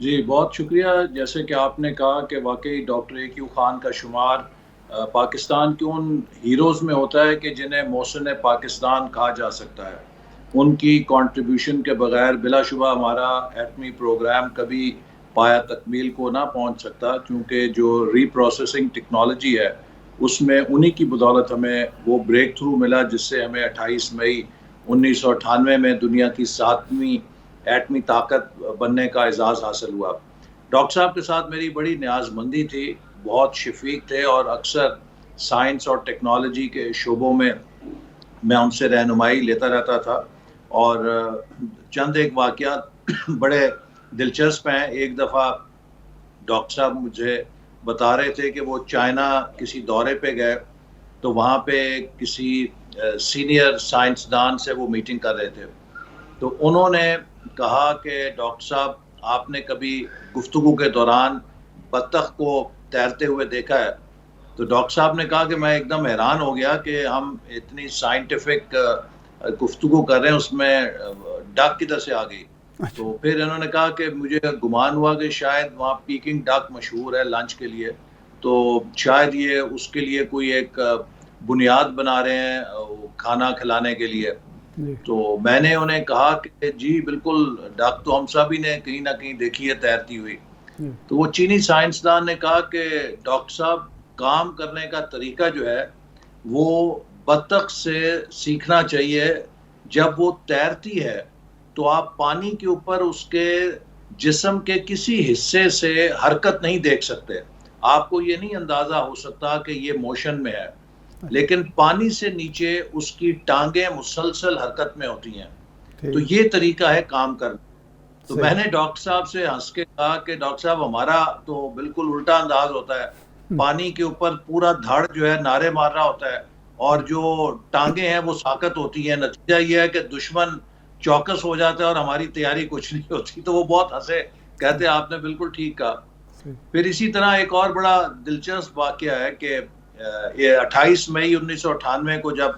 جی بہت شکریہ. جیسے کہ آپ نے کہا کہ واقعی ڈاکٹر اے کیو خان کا شمار پاکستان کے ان ہیروز میں ہوتا ہے کہ جنہیں محسن پاکستان کہا جا سکتا ہے. ان کی کنٹریبیوشن کے بغیر بلا شبہ ہمارا ایٹمی پروگرام کبھی پایا تکمیل کو نہ پہنچ سکتا، کیونکہ جو ری پروسیسنگ ٹیکنالوجی ہے اس میں انہی کی بدولت ہمیں وہ بریک تھرو ملا جس سے ہمیں 28 مئی 1998 میں دنیا کی 7ویں ایٹمی طاقت بننے کا اعزاز حاصل ہوا. ڈاکٹر صاحب کے ساتھ میری بڑی نیاز مندی تھی، بہت شفیق تھے اور اکثر سائنس اور ٹیکنالوجی کے شعبوں میں ان سے رہنمائی لیتا رہتا تھا. اور چند ایک واقعات بڑے دلچسپ ہیں. ایک دفعہ ڈاکٹر صاحب مجھے بتا رہے تھے کہ وہ چائنا کسی دورے پہ گئے تو وہاں پہ کسی سینئر سائنسدان سے وہ میٹنگ کر رہے تھے. تو انہوں نے کہا کہ ڈاکٹر صاحب آپ نے کبھی گفتگو کے دوران بطخ کو تیرتے ہوئے دیکھا ہے؟ تو ڈاکٹر صاحب نے کہا کہ میں ایک دم حیران ہو گیا کہ ہم اتنی سائنٹیفک گفتگو کر رہے ہیں، اس میں ڈک کدھر سے آ گئی. تو پھر انہوں نے کہا کہ مجھے گمان ہوا کہ شاید وہاں پیکنگ ڈک مشہور ہے لنچ کے لیے، تو شاید یہ اس کے لیے کوئی ایک بنیاد بنا رہے ہیں کھانا کھلانے کے لیے. تو میں نے انہیں کہا کہ جی بالکل، ڈک تو ہم سبھی نے کہیں نہ کہیں دیکھی ہے تیرتی ہوئی. تو وہ چینی سائنسدان نے کہا کہ ڈاکٹر صاحب کام کرنے کا طریقہ جو ہے وہ بطخ سے سیکھنا چاہیے. جب وہ تیرتی ہے تو آپ پانی کے اوپر اس کے جسم کے کسی حصے سے حرکت نہیں دیکھ سکتے. آپ کو یہ نہیں اندازہ ہو سکتا کہ یہ موشن میں ہے، لیکن پانی سے نیچے اس کی ٹانگیں مسلسل حرکت میں ہوتی ہیں. تو یہ طریقہ ہے کام کرنا. تو میں نے ڈاکٹر صاحب سے ہنس کے کہا کہ ڈاکٹر صاحب ہمارا تو بالکل الٹا انداز ہوتا ہے، پانی کے اوپر پورا دھڑ جو ہے نعرے مار رہا ہوتا ہے اور جو ٹانگیں ہیں وہ ساکت ہوتی ہیں. نتیجہ یہ ہے کہ دشمن چوکس ہو جاتا ہے اور ہماری تیاری کچھ نہیں ہوتی. تو وہ بہت ہنسے، کہتے آپ نے بالکل ٹھیک کہا. پھر اسی طرح ایک اور بڑا دلچسپ واقعہ ہے کہ 28 مئی 1998 کو جب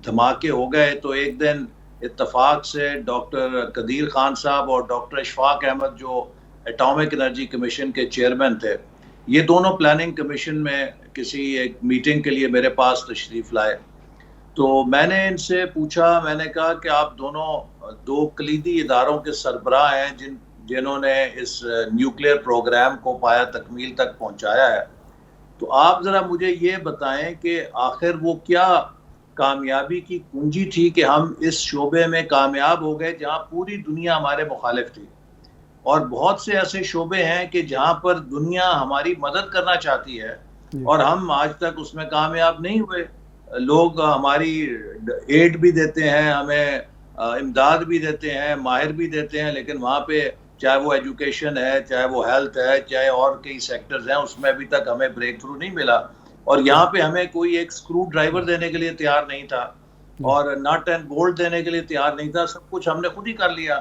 دھماکے ہو گئے تو ایک دن اتفاق سے ڈاکٹر قدیر خان صاحب اور ڈاکٹر اشفاق احمد جو ایٹامک انرجی کمیشن کے چیئرمین تھے، یہ دونوں پلاننگ کمیشن میں کسی ایک میٹنگ کے لیے میرے پاس تشریف لائے. تو میں نے ان سے پوچھا، میں نے کہا کہ آپ دونوں دو کلیدی اداروں کے سربراہ ہیں جنہوں نے اس نیوکلیئر پروگرام کو پایا تکمیل تک پہنچایا ہے. تو آپ ذرا مجھے یہ بتائیں کہ آخر وہ کیا کامیابی کی کنجی تھی کہ ہم اس شعبے میں کامیاب ہو گئے جہاں پوری دنیا ہمارے مخالف تھی، اور بہت سے ایسے شعبے ہیں کہ جہاں پر دنیا ہماری مدد کرنا چاہتی ہے اور ہم آج تک اس میں کامیاب نہیں ہوئے. لوگ ہماری ایڈ بھی دیتے ہیں، ہمیں امداد بھی دیتے ہیں، ماہر بھی دیتے ہیں، لیکن وہاں پہ چاہے وہ ایجوکیشن ہے، چاہے وہ ہیلتھ ہے، چاہے اور کئی سیکٹرز ہیں، اس میں ابھی تک ہمیں بریک تھرو نہیں ملا. اور یہاں پہ ہمیں کوئی ایک اسکرو ڈرائیور دینے کے لیے تیار نہیں تھا اور نٹ اینڈ بولٹ دینے کے لیے تیار نہیں تھا. سب کچھ ہم نے خود ہی کر لیا.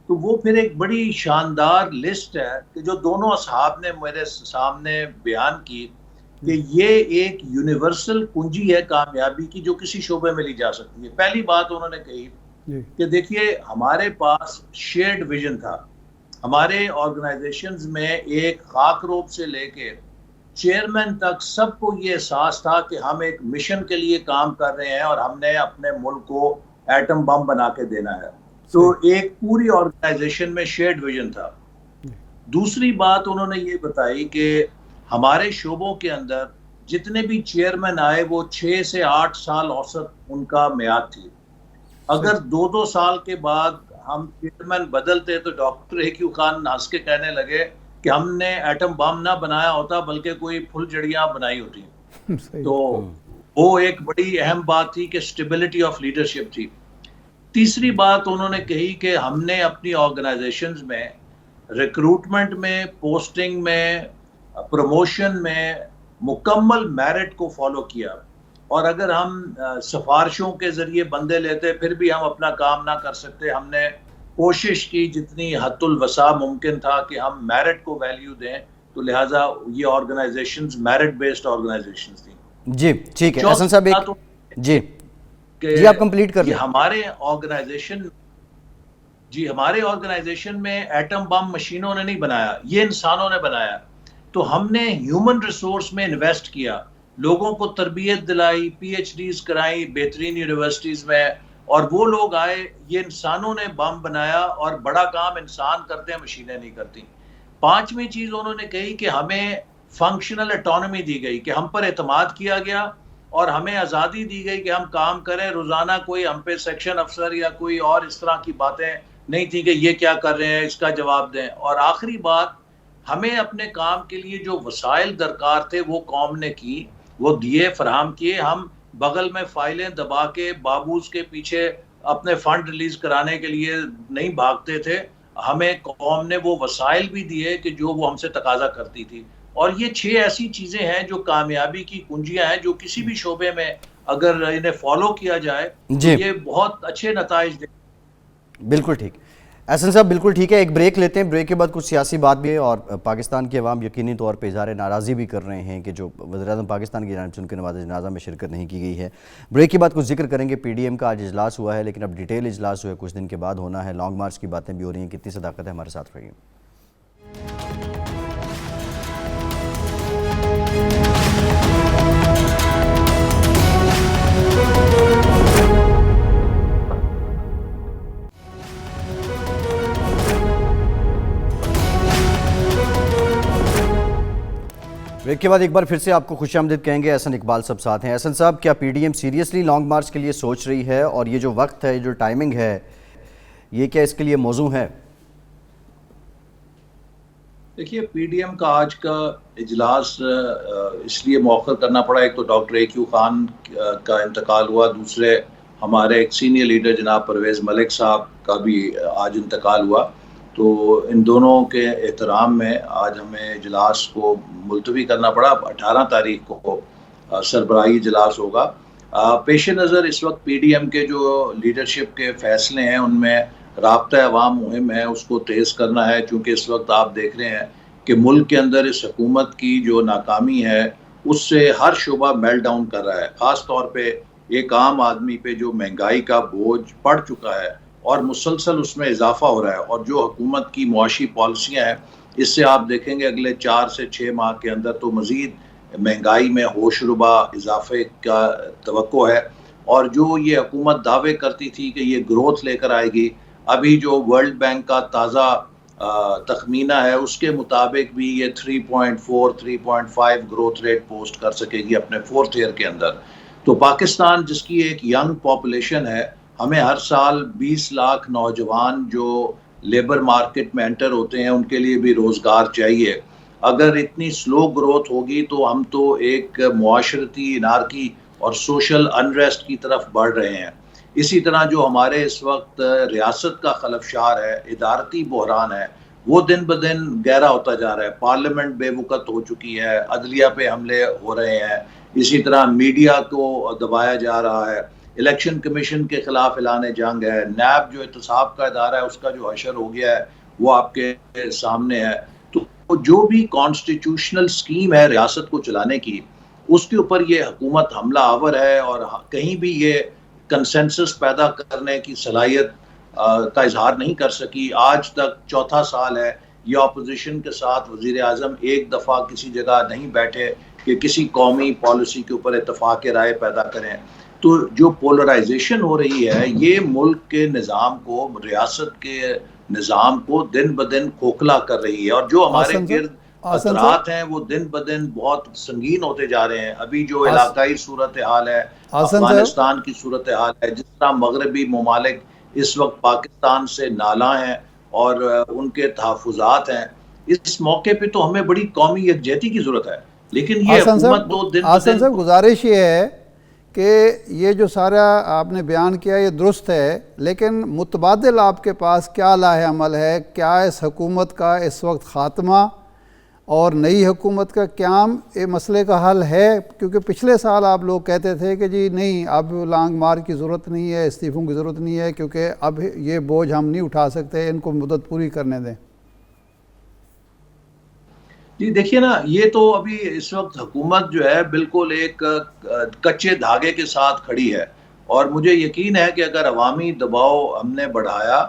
تو وہ پھر ایک بڑی شاندار لسٹ ہے کہ جو دونوں اصحاب نے میرے سامنے بیان کی کہ یہ ایک یونیورسل کنجی ہے کامیابی کی جو کسی شعبے میں لی جا سکتی ہے. پہلی بات انہوں نے کہی کہ دیکھیے ہمارے پاس شیئرڈ ویژن تھا. ہمارے آرگنائزیشنز میں ایک خاک روب سے لے کے چیئرمین تک سب کو یہ احساس تھا کہ ہم ایک مشن کے لیے کام کر رہے ہیں اور ہم نے اپنے ملک کو ایٹم بم بنا کے دینا ہے. تو ایک پوری آرگنائزیشن میں شیئرڈ ویژن تھا. دوسری بات انہوں نے یہ بتائی کہ ہمارے شعبوں کے اندر جتنے بھی چیئرمین آئے وہ 6 سے 8 سال اوسط ان کا میعاد تھی. اگر 2 سال کے بعد ہم چیئرمین بدلتے تو ڈاکٹر اے کیو خان ہنس کے کہنے لگے کہ ہم نے ایٹم بم نہ بنایا ہوتا بلکہ کوئی پھل جڑیاں بنائی ہوتی. تو وہ ایک بڑی اہم بات تھی کہ اسٹیبلٹی آف لیڈرشپ تھی. تیسری بات انہوں نے کہی کہ ہم نے اپنی آرگنائزیشنز میں ریکروٹمنٹ میں، پوسٹنگ میں، پروموشن میں مکمل میرٹ کو فالو کیا. اور اگر ہم سفارشوں کے ذریعے بندے لیتے پھر بھی ہم اپنا کام نہ کر سکتے. ہم نے کوشش کی جتنی حد الوسع ممکن تھا کہ ہم میرٹ کو ویلیو دیں. تو لہٰذا یہ آرگنائزیشنز میرٹ بیسڈ آرگنائزیشنز تھیں. جی ٹھیک ہے احسن صاحب. جی آپ کمپلیٹ کر لیں. ہمارے آرگنائزیشن جی ہمارے آرگنائزیشن میں ایٹم بم مشینوں نے نہیں بنایا، یہ انسانوں نے بنایا. تو ہم نے ہیومن ریسورس میں انویسٹ کیا، لوگوں کو تربیت دلائی، پی ایچ ڈیز کرائی بہترین یونیورسٹیز میں، اور وہ لوگ آئے. یہ انسانوں نے بم بنایا، اور بڑا کام انسان کرتے ہیں، مشینیں نہیں کرتی. پانچویں چیز انہوں نے کہی کہ ہمیں فنکشنل اٹانومی دی گئی، کہ ہم پر اعتماد کیا گیا اور ہمیں آزادی دی گئی کہ ہم کام کریں. روزانہ کوئی ہم پہ سیکشن افسر یا کوئی اور اس طرح کی باتیں نہیں تھی کہ یہ کیا کر رہے ہیں، اس کا جواب دیں. اور آخری بات، ہمیں اپنے کام کے لیے جو وسائل درکار تھے وہ قوم نے کی، وہ دیے، فراہم کیے. ہم بغل میں فائلیں دبا کے بابوز کے پیچھے اپنے فنڈ ریلیز کرانے کے لیے نہیں بھاگتے تھے. ہمیں قوم نے وہ وسائل بھی دیے کہ جو وہ ہم سے تقاضا کرتی تھی. اور یہ 6 ایسی چیزیں ہیں جو کامیابی کی کنجیاں ہیں، جو کسی بھی شعبے میں اگر انہیں فالو کیا جائے تو جی یہ بہت اچھے نتائج دیں. بالکل ٹھیک. احسن صاحب بالکل ٹھیک ہے، ایک بریک لیتے ہیں، بریک کے بعد کچھ سیاسی بات بھی ہے، اور پاکستان کے عوام یقینی طور پہ اظہار ناراضی بھی کر رہے ہیں کہ جو وزیراعظم پاکستان کی جانب سے ان کے نماز جنازہ میں شرکت نہیں کی گئی ہے. بریک کے بعد کچھ ذکر کریں گے. پی ڈی ایم کا آج اجلاس ہوا ہے، لیکن اب ڈیٹیل اجلاس ہوئے کچھ دن کے بعد ہونا ہے. لانگ مارچ کی باتیں بھی ہو رہی ہیں، کتنی صداقت ہے، ہمارے ساتھ رہیے. بریک کے بعد ایک بار پھر سے آپ کو خوش آمدید کہیں گے. احسن اقبال صاحب ساتھ ہیں. احسن صاحب، کیا P D M seriously long march کے لیے سوچ رہی ہے، اور یہ جو وقت ہے، جو ٹائمنگ ہے، یہ کیا اس کے لیے موزوں ہے؟ دیکھیے پی ڈی ایم کا آج کا اجلاس اس لیے مؤخر کرنا پڑا. ایک تو ڈاکٹر اے کیو خان کا انتقال ہوا، دوسرے ہمارے ایک سینئر لیڈر جناب پرویز ملک صاحب کا بھی آج انتقال ہوا. تو ان دونوں کے احترام میں آج ہمیں اجلاس کو ملتوی کرنا پڑا. 18 تاریخ کو سربراہی اجلاس ہوگا. پیش نظر اس وقت پی ڈی ایم کے جو لیڈرشپ کے فیصلے ہیں، ان میں رابطہ عوام مہم ہے، اس کو تیز کرنا ہے. چونکہ اس وقت آپ دیکھ رہے ہیں کہ ملک کے اندر اس حکومت کی جو ناکامی ہے، اس سے ہر شعبہ میل ڈاؤن کر رہا ہے. خاص طور پہ ایک عام آدمی پہ جو مہنگائی کا بوجھ پڑ چکا ہے اور مسلسل اس میں اضافہ ہو رہا ہے، اور جو حکومت کی معاشی پالیسیاں ہیں، اس سے آپ دیکھیں گے اگلے 4 سے 6 ماہ کے اندر تو مزید مہنگائی میں ہوش ربا اضافے کا توقع ہے. اور جو یہ حکومت دعوے کرتی تھی کہ یہ گروتھ لے کر آئے گی، ابھی جو ورلڈ بینک کا تازہ تخمینہ ہے اس کے مطابق بھی یہ 3.4 3.5 گروتھ ریٹ پوسٹ کر سکے گی اپنے 4th ایئر کے اندر. تو پاکستان جس کی ایک ینگ پاپولیشن ہے، ہمیں ہر سال 20 لاکھ نوجوان جو لیبر مارکیٹ میں انٹر ہوتے ہیں، ان کے لیے بھی روزگار چاہیے. اگر اتنی سلو گروتھ ہوگی تو ہم تو ایک معاشرتی انارکی اور سوشل انریسٹ کی طرف بڑھ رہے ہیں. اسی طرح جو ہمارے اس وقت ریاست کا خلفشار ہے، ادارتی بحران ہے، وہ دن بدن گہرا ہوتا جا رہا ہے. پارلیمنٹ بے وقت ہو چکی ہے، عدلیہ پہ حملے ہو رہے ہیں، اسی طرح میڈیا کو دبایا جا رہا ہے، الیکشن کمیشن کے خلاف اعلان جنگ ہے، نیب جو احتساب کا ادارہ ہے اس کا جو حشر ہو گیا ہے وہ آپ کے سامنے ہے. تو جو بھی کانسٹیٹیوشنل سکیم ہے ریاست کو چلانے کی، اس کے اوپر یہ حکومت حملہ آور ہے، اور کہیں بھی یہ کنسنسس پیدا کرنے کی صلاحیت کا اظہار نہیں کر سکی. آج تک 4تھا سال ہے یہ اپوزیشن کے ساتھ وزیر اعظم ایک دفعہ کسی جگہ نہیں بیٹھے کہ کسی قومی پالیسی کے اوپر اتفاق رائے پیدا کریں. تو جو پولرائزیشن ہو رہی ہے، یہ ملک کے نظام کو، ریاست کے نظام کو دن بدن کھوکھلا کر رہی ہے. اور جو ہمارے گرد اثرات ہیں وہ دن بدن بہت سنگین ہوتے جا رہے ہیں. ابھی جو علاقائی صورتحال ہے، افغانستان کی صورتحال ہے، جس طرح مغربی ممالک اس وقت پاکستان سے نالاں ہیں اور ان کے تحفظات ہیں، اس موقع پہ تو ہمیں بڑی قومی یکجہتی کی ضرورت ہے. لیکن یہ حکومت تو دن آسن صاحب گزارش یہ ہے کہ یہ جو سارا آپ نے بیان کیا یہ درست ہے، لیکن متبادل آپ کے پاس کیا لاہ عمل ہے؟ کیا اس حکومت کا اس وقت خاتمہ اور نئی حکومت کا قیام یہ مسئلے کا حل ہے؟ کیونکہ پچھلے سال آپ لوگ کہتے تھے کہ جی نہیں، اب لانگ مارچ کی ضرورت نہیں ہے، استعفوں کی ضرورت نہیں ہے، کیونکہ اب یہ بوجھ ہم نہیں اٹھا سکتے، ان کو مدت پوری کرنے دیں. جی دیکھیے نا، یہ تو ابھی اس وقت حکومت جو ہے بالکل ایک کچے دھاگے کے ساتھ کھڑی ہے. اور مجھے یقین ہے کہ اگر عوامی دباؤ ہم نے بڑھایا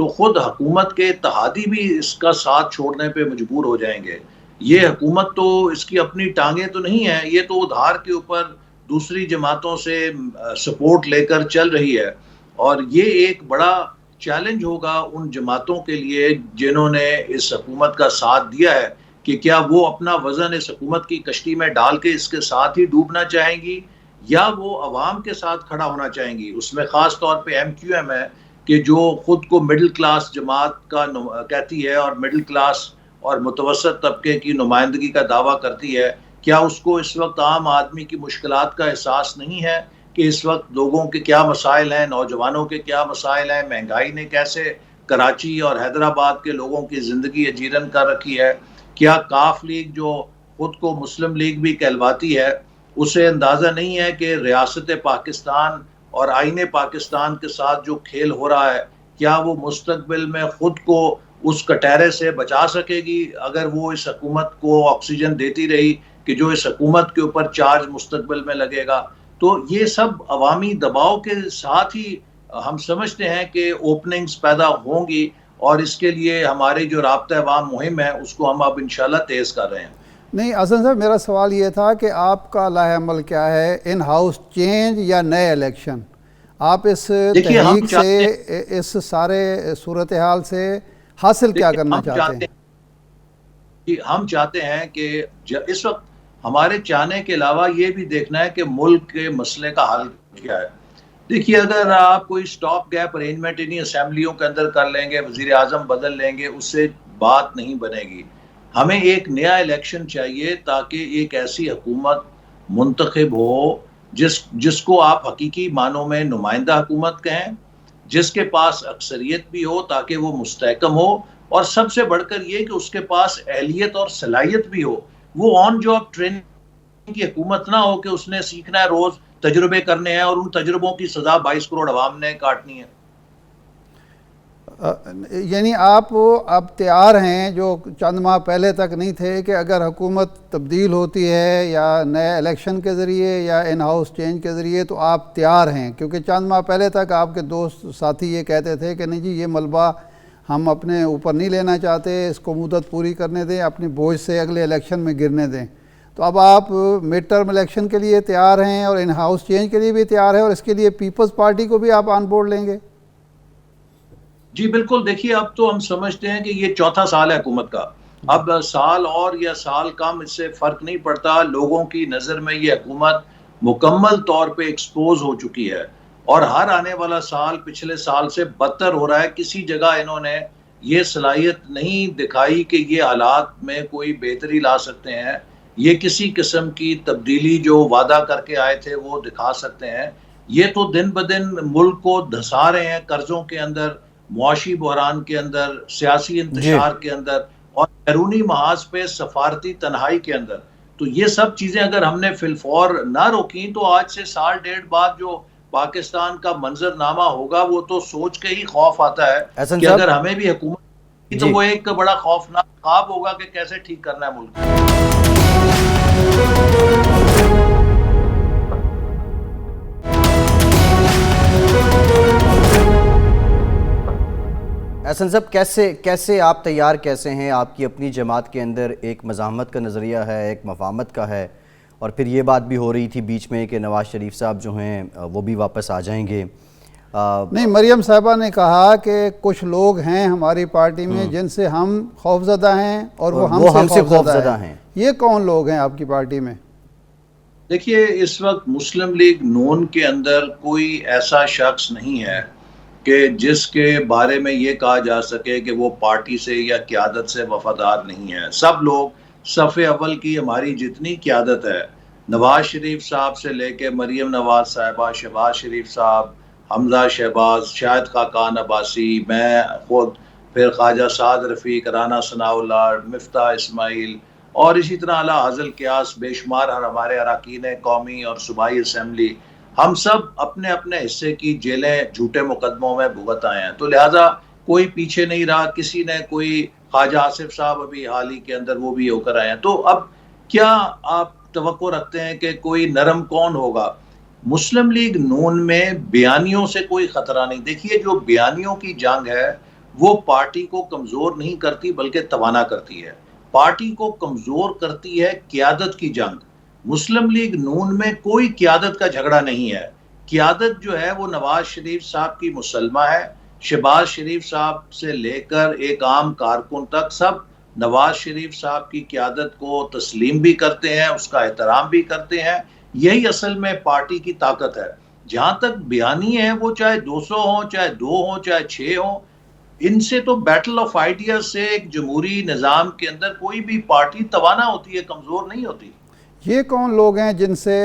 تو خود حکومت کے اتحادی بھی اس کا ساتھ چھوڑنے پہ مجبور ہو جائیں گے. یہ حکومت تو اس کی اپنی ٹانگیں تو نہیں ہیں, یہ تو ادھار کے اوپر دوسری جماعتوں سے سپورٹ لے کر چل رہی ہے, اور یہ ایک بڑا چیلنج ہوگا ان جماعتوں کے لیے جنہوں نے اس حکومت کا ساتھ دیا ہے کہ کیا وہ اپنا وزن اس حکومت کی کشتی میں ڈال کے اس کے ساتھ ہی ڈوبنا چاہیں گی یا وہ عوام کے ساتھ کھڑا ہونا چاہیں گی. اس میں خاص طور پہ ایم کیو ایم ہے کہ جو خود کو مڈل کلاس جماعت کا کہتی ہے اور مڈل کلاس اور متوسط طبقے کی نمائندگی کا دعویٰ کرتی ہے, کیا اس کو اس وقت عام آدمی کی مشکلات کا احساس نہیں ہے کہ اس وقت لوگوں کے کیا مسائل ہیں, نوجوانوں کے کیا مسائل ہیں, مہنگائی نے کیسے کراچی اور حیدرآباد کے لوگوں کی زندگی اجیرن کر رکھی ہے. کیا کاف لیگ جو خود کو مسلم لیگ بھی کہلواتی ہے, اسے اندازہ نہیں ہے کہ ریاست پاکستان اور آئین پاکستان کے ساتھ جو کھیل ہو رہا ہے کیا وہ مستقبل میں خود کو اس کٹہرے سے بچا سکے گی اگر وہ اس حکومت کو آکسیجن دیتی رہی کہ جو اس حکومت کے اوپر چارج مستقبل میں لگے گا. تو یہ سب عوامی دباؤ کے ساتھ ہی ہم سمجھتے ہیں کہ اوپننگز پیدا ہوں گی, اور اس کے لیے ہماری جو رابطہ عوام مہم ہے اس کو ہم اب انشاءاللہ تیز کر رہے ہیں. نہیں حسن صاحب, میرا سوال یہ تھا کہ آپ کا لاہ عمل کیا ہے, ان ہاؤس چینج یا نئے الیکشن؟ آپ اس تحریک سے, اس سارے صورتحال سے حاصل کیا کرنا چاہتے ہیں؟ ہم چاہتے ہیں کہ اس وقت ہمارے چاہنے کے علاوہ یہ بھی دیکھنا ہے کہ ملک کے مسئلے کا حل کیا ہے. دیکھیے, اگر آپ کوئی سٹاپ گیپ ارینجمنٹ انہیں اسمبلیوں کے اندر کر لیں گے, وزیر اعظم بدل لیں گے, اس سے بات نہیں بنے گی. ہمیں ایک نیا الیکشن چاہیے تاکہ ایک ایسی حکومت منتخب ہو جس کو آپ حقیقی معنوں میں نمائندہ حکومت کہیں, جس کے پاس اکثریت بھی ہو تاکہ وہ مستحکم ہو, اور سب سے بڑھ کر یہ کہ اس کے پاس اہلیت اور صلاحیت بھی ہو. وہ آن جاب ٹریننگ کی حکومت نہ ہو کہ اس نے سیکھنا ہے, روز تجربے کرنے ہیں اور ان تجربوں کی سزا 22 کروڑ عوام نے کاٹنی ہے. یعنی آپ اب تیار ہیں, جو چند ماہ پہلے تک نہیں تھے, کہ اگر حکومت تبدیل ہوتی ہے یا نئے الیکشن کے ذریعے یا ان ہاؤس چینج کے ذریعے تو آپ تیار ہیں, کیونکہ چند ماہ پہلے تک آپ کے دوست ساتھی یہ کہتے تھے کہ نہیں جی یہ ملبہ ہم اپنے اوپر نہیں لینا چاہتے, اس کو مدت پوری کرنے دیں, اپنی بوجھ سے اگلے الیکشن میں گرنے دیں. تو اب آپ مڈ ٹرم الیکشن کے لیے تیار ہیں اور ان ہاؤس چینج کے لیے بھی تیار ہیں, اور اس کے لیے پیپلز پارٹی کو بھی آپ آن بورڈ لیں گے؟ جی بالکل. دیکھیے, اب تو ہم سمجھتے ہیں کہ یہ چوتھا سال ہے حکومت کا. اب سال اور یا سال کم اس سے فرق نہیں پڑتا. لوگوں کی نظر میں یہ حکومت مکمل طور پہ ایکسپوز ہو چکی ہے, اور ہر آنے والا سال پچھلے سال سے بدتر ہو رہا ہے. کسی جگہ انہوں نے یہ صلاحیت نہیں دکھائی کہ یہ حالات میں کوئی بہتری لا سکتے ہیں, یہ کسی قسم کی تبدیلی جو وعدہ کر کے آئے تھے وہ دکھا سکتے ہیں. یہ تو دن بدن ملک کو دھسا رہے ہیں, قرضوں کے اندر, معاشی بحران کے اندر, سیاسی انتشار کے اندر, اور بیرونی محاذ پہ سفارتی تنہائی کے اندر. تو یہ سب چیزیں اگر ہم نے فی الفور نہ روکیں تو آج سے سال ڈیڑھ بعد جو پاکستان کا منظر نامہ ہوگا وہ تو سوچ کے ہی خوف آتا ہے کہ اگر ہمیں بھی حکومت تو وہ ایک بڑا خوفناک خواب ہوگا کہ کیسے ٹھیک کرنا ہے ملک. احسن صاحب, کیسے آپ تیار کیسے ہیں؟ آپ کی اپنی جماعت کے اندر ایک مزاحمت کا نظریہ ہے, ایک مفاہمت کا ہے, اور پھر یہ بات بھی ہو رہی تھی بیچ میں کہ نواز شریف صاحب جو ہیں وہ بھی واپس آ جائیں گے. نہیں, مریم صاحبہ نے کہا کہ کچھ لوگ ہیں ہماری پارٹی میں جن سے ہم خوفزدہ ہیں اور وہ ہم سے خوفزدہ ہیں. یہ کون لوگ ہیں آپ کی پارٹی میں؟ دیکھیے, اس وقت مسلم لیگ نون کے اندر کوئی ایسا شخص نہیں ہے کہ جس کے بارے میں یہ کہا جا سکے کہ وہ پارٹی سے یا قیادت سے وفادار نہیں ہے. سب لوگ صف اول کی ہماری جتنی قیادت ہے, نواز شریف صاحب سے لے کے مریم نواز صاحبہ, شہباز شریف صاحب, حمزہ شہباز, شاہد خاقان عباسی, میں خود, پھر خواجہ سعد رفیق, رانا ثناء اللہ, مفتاح اسماعیل, اور اسی طرح اعلیٰ حاضل قیاس, بے شمار ہمارے اراکین قومی اور صوبائی اسمبلی, ہم سب اپنے اپنے حصے کی جیلیں جھوٹے مقدموں میں بھگت آئے ہیں. تو لہٰذا کوئی پیچھے نہیں رہا. کسی نے کوئی, خواجہ آصف صاحب ابھی حال ہی کے اندر وہ بھی ہو کر آئے ہیں. تو اب کیا آپ توقع رکھتے ہیں کہ کوئی نرم کون ہوگا؟ مسلم لیگ نون میں بیانیوں سے کوئی خطرہ نہیں. دیکھیے, جو بیانیوں کی جنگ ہے وہ پارٹی کو کمزور نہیں کرتی بلکہ توانا کرتی ہے. پارٹی کو کمزور کرتی ہے قیادت کی جنگ. مسلم لیگ نون میں کوئی قیادت کا جھگڑا نہیں ہے. قیادت جو ہے وہ نواز شریف صاحب کی مسلمہ ہے. شہباز شریف صاحب سے لے کر ایک عام کارکن تک سب نواز شریف صاحب کی قیادت کو تسلیم بھی کرتے ہیں, اس کا احترام بھی کرتے ہیں. یہی اصل میں پارٹی کی طاقت ہے. جہاں تک بیانی ہے وہ چاہے 200 ہوں, چاہے 2 ہوں, چاہے 6 ہوں, ان سے تو بیٹل آف آئیڈیا سے ایک جمہوری نظام کے اندر کوئی بھی پارٹی توانا ہوتی ہے, کمزور نہیں ہوتی. یہ کون لوگ ہیں جن سے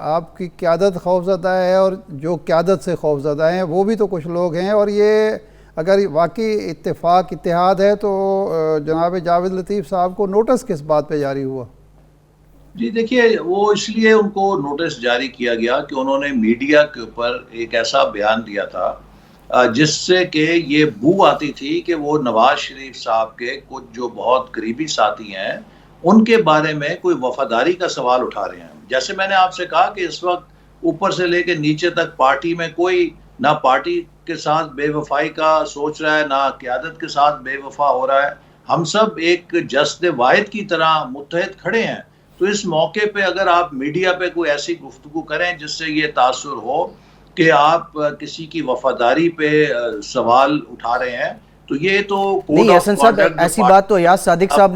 آپ کی قیادت خوفزدہ ہے اور جو قیادت سے خوفزدہ ہیں؟ وہ بھی تو کچھ لوگ ہیں. اور یہ اگر واقعی اتحاد ہے تو جناب جاوید لطیف صاحب کو نوٹس کس بات پہ جاری ہوا؟ جی دیکھیے, وہ اس لیے ان کو نوٹس جاری کیا گیا کہ انہوں نے میڈیا کے اوپر ایک ایسا بیان دیا تھا جس سے کہ یہ بو آتی تھی کہ وہ نواز شریف صاحب کے کچھ جو بہت قریبی ساتھی ہیں ان کے بارے میں کوئی وفاداری کا سوال اٹھا رہے ہیں. جیسے میں نے آپ سے کہا کہ اس وقت اوپر سے لے کے نیچے تک پارٹی میں کوئی نہ پارٹی کے ساتھ بے وفائی کا سوچ رہا ہے, نہ قیادت کے ساتھ بے وفا ہو رہا ہے. ہم سب ایک جسد واحد کی طرح متحد کھڑے ہیں. تو اس موقع پہ اگر آپ میڈیا پہ کوئی ایسی گفتگو کریں جس سے یہ تاثر ہو کہ آپ کسی کی وفاداری پہ سوال اٹھا رہے ہیں, تو یہ تو نہیں احسن صاحب, ایسی بات تو ایاز صادق صاحب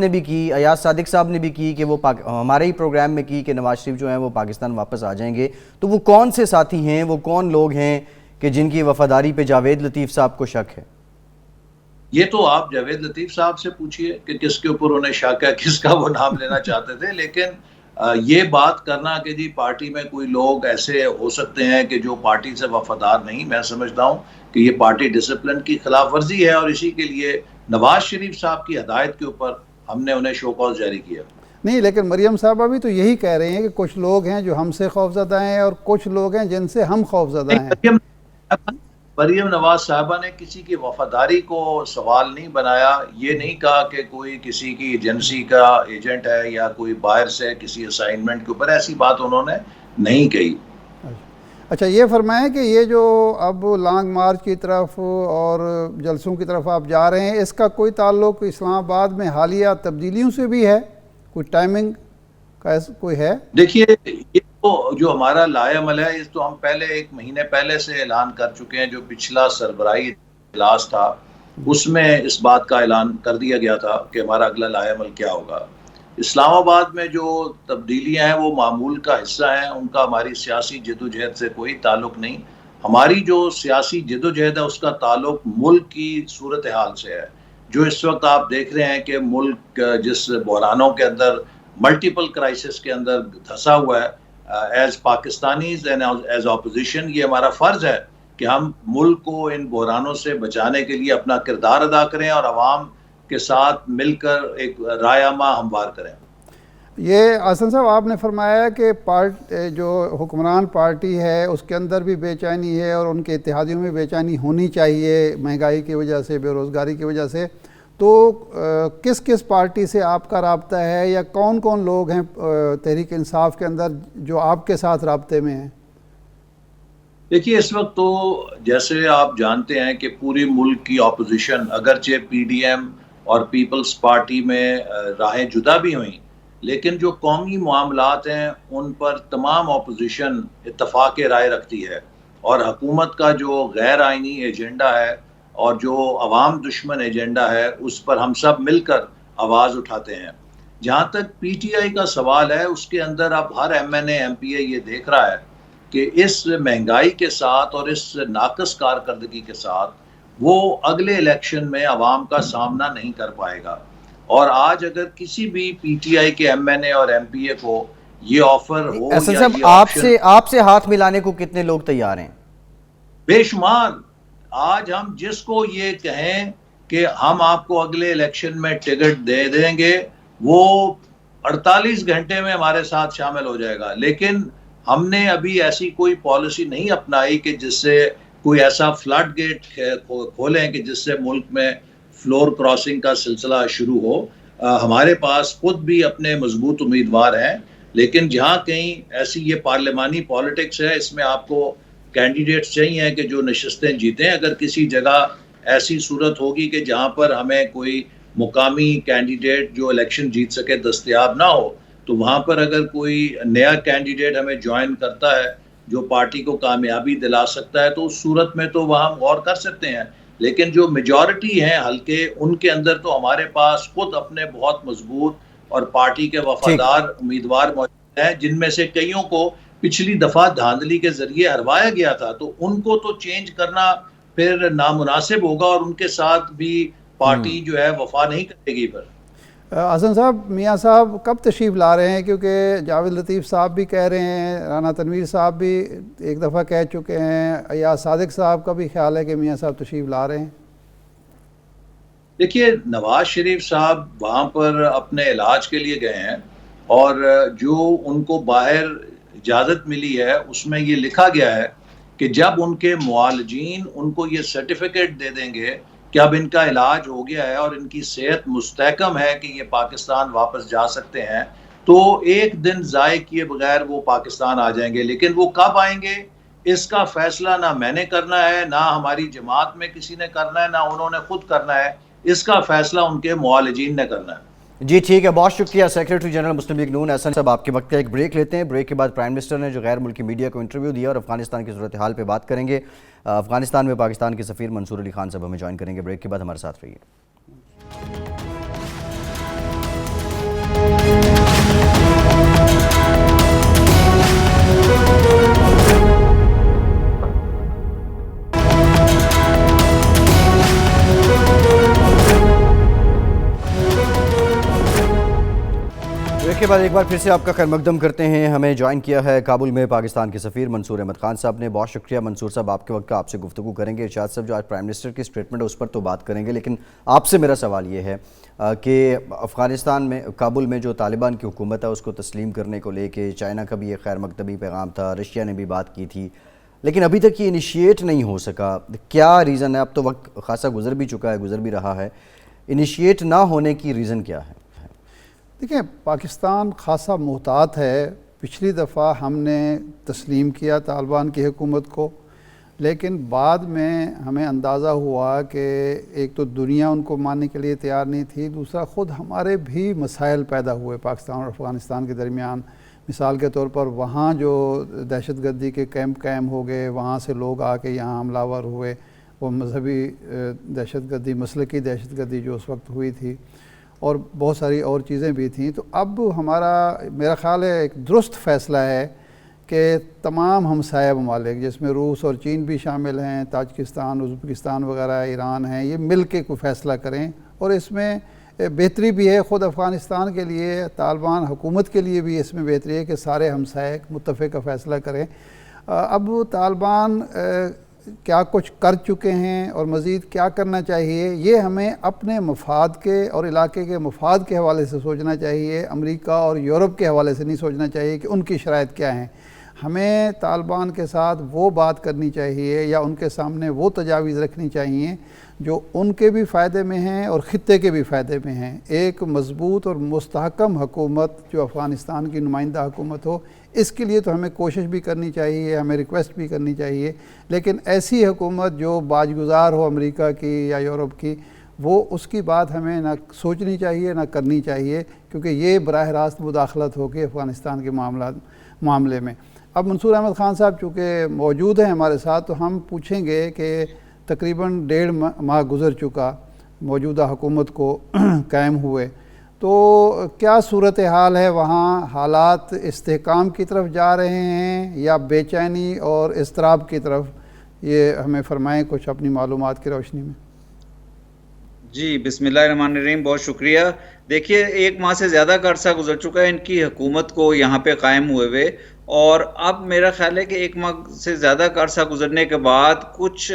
نے بھی کی کہ وہ ہمارے ہی پروگرام میں کی کہ نواز شریف جو ہیں وہ پاکستان واپس آ جائیں گے. تو وہ کون سے ساتھی ہیں, وہ کون لوگ ہیں کہ جن کی وفاداری پہ جاوید لطیف صاحب کو شک ہے؟ یہ تو آپ جاوید لطیف صاحب سے پوچھئے کہ کس کے اوپر انہیں شک ہے, کس کا وہ نام لینا چاہتے تھے. لیکن یہ بات کرنا کہ جی پارٹی میں کوئی لوگ ایسے ہو سکتے ہیں کہ جو پارٹی سے وفادار نہیں, میں سمجھتا ہوں کہ یہ پارٹی ڈسپلن کی خلاف ورزی ہے, اور اسی کے لیے نواز شریف صاحب کی ہدایت کے اوپر ہم نے انہیں شو کاز جاری کیا. نہیں, لیکن مریم صاحبہ بھی تو یہی کہہ رہے ہیں کہ کچھ لوگ ہیں جو ہم سے خوفزدہ ہیں اور کچھ لوگ ہیں جن سے ہم خوفزدہ ہیں. مریم نواز صاحبہ نے کسی کی وفاداری کو سوال نہیں بنایا. یہ نہیں کہا کہ کوئی کسی کی ایجنسی کا ایجنٹ ہے یا کوئی باہر سے کسی اسائنمنٹ کے اوپر, ایسی بات انہوں نے نہیں کہی. اچھا, یہ فرمائیں کہ یہ جو اب لانگ مارچ کی طرف اور جلسوں کی طرف آپ جا رہے ہیں, اس کا کوئی تعلق اسلام آباد میں حالیہ تبدیلیوں سے بھی ہے؟ کوئی ٹائمنگ کا کوئی ہے؟ دیکھیے, یہ تو جو ہمارا لائحہ عمل ہے اس تو ہم پہلے 1 مہینے پہلے سے اعلان کر چکے ہیں. جو پچھلا سربراہی اجلاس تھا اس میں اس بات کا اعلان کر دیا گیا تھا کہ ہمارا اگلا لائحہ عمل کیا ہوگا. اسلام آباد میں جو تبدیلیاں ہیں وہ معمول کا حصہ ہیں, ان کا ہماری سیاسی جدوجہد سے کوئی تعلق نہیں. ہماری جو سیاسی جدوجہد ہے اس کا تعلق ملک کی صورتحال سے ہے. جو اس وقت آپ دیکھ رہے ہیں کہ ملک جس بحرانوں کے اندر, ملٹیپل کرائسس کے اندر دھسا ہوا ہے, as Pakistanis and as opposition یہ ہمارا فرض ہے کہ ہم ملک کو ان بحرانوں سے بچانے کے لیے اپنا کردار ادا کریں اور عوام کے ساتھ مل کر ایک رائے عامہ ہموار کریں. یہ حسن صاحب آپ نے فرمایا کہ جو حکمران پارٹی ہے اس کے اندر بھی بے چینی ہے اور ان کے اتحادیوں میں بے چینی ہونی چاہیے مہنگائی کی وجہ سے, بے روزگاری کی وجہ سے. تو کس کس پارٹی سے آپ کا رابطہ ہے, یا کون کون لوگ ہیں تحریک انصاف کے اندر جو آپ کے ساتھ رابطے میں ہیں؟ دیکھیے, اس وقت تو جیسے آپ جانتے ہیں کہ پوری ملک کی اپوزیشن, اگرچہ پی ڈی ایم اور پیپلز پارٹی میں راہیں جدا بھی ہوئیں, لیکن جو قومی معاملات ہیں ان پر تمام اپوزیشن اتفاق رائے رکھتی ہے, اور حکومت کا جو غیر آئینی ایجنڈا ہے اور جو عوام دشمن ایجنڈا ہے اس پر ہم سب مل کر آواز اٹھاتے ہیں. جہاں تک پی ٹی آئی کا سوال ہے, اس کے اندر اب ہر ایم این اے, ایم پی اے یہ دیکھ رہا ہے کہ اس مہنگائی کے ساتھ اور اس ناقص کارکردگی کے ساتھ وہ اگلے الیکشن میں عوام کا سامنا نہیں کر پائے گا. اور آج اگر کسی بھی پی ٹی آئی کے ایم این اے اور ایم پی اے کو یہ آفر ہو, احسن صاحب آپ سے ہاتھ ملانے کو کتنے لوگ تیار ہیں؟ بے شمار. آج ہم جس کو یہ کہیں کہ ہم آپ کو اگلے الیکشن میں ٹکٹ دے دیں گے, وہ 48 گھنٹے میں ہمارے ساتھ شامل ہو جائے گا. لیکن ہم نے ابھی ایسی کوئی پالیسی نہیں اپنائی کہ جس سے کوئی ایسا فلڈ گیٹ کھولیں کہ جس سے ملک میں فلور کراسنگ کا سلسلہ شروع ہو. ہمارے پاس خود بھی اپنے مضبوط امیدوار ہیں, لیکن جہاں کہیں ایسی یہ پارلیمانی پالیٹکس ہے, اس میں آپ کو کینڈیڈیٹس چاہیے کہ جو نشستیں جیتیں. اگر کسی جگہ ایسی صورت ہوگی کہ جہاں پر ہمیں کوئی مقامی کینڈیڈیٹ جو الیکشن جیت سکے دستیاب نہ ہو، تو وہاں پر اگر کوئی نیا کینڈیڈیٹ ہمیں جوائن کرتا ہے جو پارٹی کو کامیابی دلا سکتا ہے، تو اس صورت میں تو وہاں ہم غور کر سکتے ہیں. لیکن جو میجورٹی ہیں حلقے، ان کے اندر تو ہمارے پاس خود اپنے بہت مضبوط اور پارٹی کے وفادار امیدوار موجود ہیں، جن میں سے کئیوں کو پچھلی دفعہ دھاندلی کے ذریعے ہروایا گیا تھا، تو ان کو تو چینج کرنا پھر نامناسب ہوگا، اور ان کے ساتھ بھی پارٹی جو ہے وفا نہیں کرے گی. پر حسن صاحب، میاں صاحب کب تشریف لا رہے ہیں؟ کیونکہ جاوید لطیف صاحب بھی کہہ رہے ہیں، رانا تنویر صاحب بھی ایک دفعہ کہہ چکے ہیں، ایاز صادق صاحب کا بھی خیال ہے کہ میاں صاحب تشریف لا رہے ہیں. دیکھیے، نواز شریف صاحب وہاں پر اپنے علاج کے لیے گئے ہیں، اور جو ان کو باہر اجازت ملی ہے اس میں یہ لکھا گیا ہے کہ جب ان کے معالجین ان کو یہ سرٹیفکیٹ دے دیں گے کہ اب ان کا علاج ہو گیا ہے اور ان کی صحت مستحکم ہے کہ یہ پاکستان واپس جا سکتے ہیں، تو ایک دن ضائع کیے بغیر وہ پاکستان آ جائیں گے. لیکن وہ کب آئیں گے اس کا فیصلہ نہ میں نے کرنا ہے، نہ ہماری جماعت میں کسی نے کرنا ہے، نہ انہوں نے خود کرنا ہے. اس کا فیصلہ ان کے معالجین نے کرنا ہے. جی ٹھیک ہے، بہت شکریہ سیکریٹری جنرل مسلم لیگ نون احسن صاحب. آپ کے وقت کا ایک بریک لیتے ہیں. بریک کے بعد پرائم منسٹر نے جو غیر ملکی میڈیا کو انٹرویو دیا اور افغانستان کی صورتحال پہ بات کریں گے. افغانستان میں پاکستان کے سفیر منصور علی خان صاحب ہمیں جوائن کریں گے. بریک کے بعد ہمارے ساتھ رہیے. بریک کے بعد ایک بار پھر سے آپ کا خیر مقدم کرتے ہیں. ہمیں جوائن کیا ہے کابل میں پاکستان کے سفیر منصور احمد خان صاحب نے. بہت شکریہ منصور صاحب آپ کے وقت کا. آپ سے گفتگو کریں گے. ارشاد صاحب، جو آج پرائم منسٹر کی اسٹیٹمنٹ ہے اس پر تو بات کریں گے، لیکن آپ سے میرا سوال یہ ہے کہ افغانستان میں کابل میں جو طالبان کی حکومت ہے اس کو تسلیم کرنے کو لے کے چائنا کا بھی ایک خیر مقدمی پیغام تھا، رشیا نے بھی بات کی تھی، لیکن ابھی تک یہ انیشیٹ نہیں ہو سکا. کیا ریزن ہے؟ اب تو وقت خاصا گزر بھی چکا ہے، گزر بھی رہا ہے. انیشیٹ نہ ہونے کی ریزن کیا ہے؟ دیکھیں، پاکستان خاصا محتاط ہے. پچھلی دفعہ ہم نے تسلیم کیا طالبان کی حکومت کو، لیکن بعد میں ہمیں اندازہ ہوا کہ ایک تو دنیا ان کو ماننے کے لیے تیار نہیں تھی، دوسرا خود ہمارے بھی مسائل پیدا ہوئے پاکستان اور افغانستان کے درمیان. مثال کے طور پر وہاں جو دہشت گردی کے کیمپ قائم ہو گئے، وہاں سے لوگ آ کے یہاں حملہ آور ہوئے، وہ مذہبی دہشت گردی، مسلکی دہشت گردی جو اس وقت ہوئی تھی، اور بہت ساری اور چیزیں بھی تھیں. تو اب میرا خیال ہے ایک درست فیصلہ ہے کہ تمام ہمسایہ ممالک جس میں روس اور چین بھی شامل ہیں، تاجکستان، ازبکستان وغیرہ، ایران ہیں، یہ مل کے کوئی فیصلہ کریں. اور اس میں بہتری بھی ہے خود افغانستان کے لیے، طالبان حکومت کے لیے بھی اس میں بہتری ہے کہ سارے ہمسائے متفق کا فیصلہ کریں. اب طالبان کیا کچھ کر چکے ہیں اور مزید کیا کرنا چاہیے، یہ ہمیں اپنے مفاد کے اور علاقے کے مفاد کے حوالے سے سوچنا چاہیے. امریکہ اور یورپ کے حوالے سے نہیں سوچنا چاہیے کہ ان کی شرائط کیا ہیں. ہمیں طالبان کے ساتھ وہ بات کرنی چاہیے یا ان کے سامنے وہ تجاویز رکھنی چاہیے جو ان کے بھی فائدے میں ہیں اور خطے کے بھی فائدے میں ہیں. ایک مضبوط اور مستحکم حکومت جو افغانستان کی نمائندہ حکومت ہو، اس کے لیے تو ہمیں کوشش بھی کرنی چاہیے، ہمیں ریکویسٹ بھی کرنی چاہیے. لیکن ایسی حکومت جو باج گزار ہو امریکہ کی یا یورپ کی، وہ اس کی بات ہمیں نہ سوچنی چاہیے نہ کرنی چاہیے، کیونکہ یہ براہ راست مداخلت ہوگی افغانستان کے معاملے میں. اب منصور احمد خان صاحب چونکہ موجود ہیں ہمارے ساتھ، تو ہم پوچھیں گے کہ تقریباً 1.5 ماہ گزر چکا موجودہ حکومت کو قائم ہوئے، تو کیا صورتحال ہے وہاں؟ حالات استحکام کی طرف جا رہے ہیں یا بے چینی اور اضطراب کی طرف؟ یہ ہمیں فرمائیں کچھ اپنی معلومات کی روشنی میں. جی بسم اللہ الرحمن الرحیم، بہت شکریہ. دیکھیے، 1 ماہ سے زیادہ کا عرصہ گزر چکا ہے ان کی حکومت کو یہاں پہ قائم ہوئے، اور اب میرا خیال ہے کہ 1 ماہ سے زیادہ کا عرصہ گزرنے کے بعد کچھ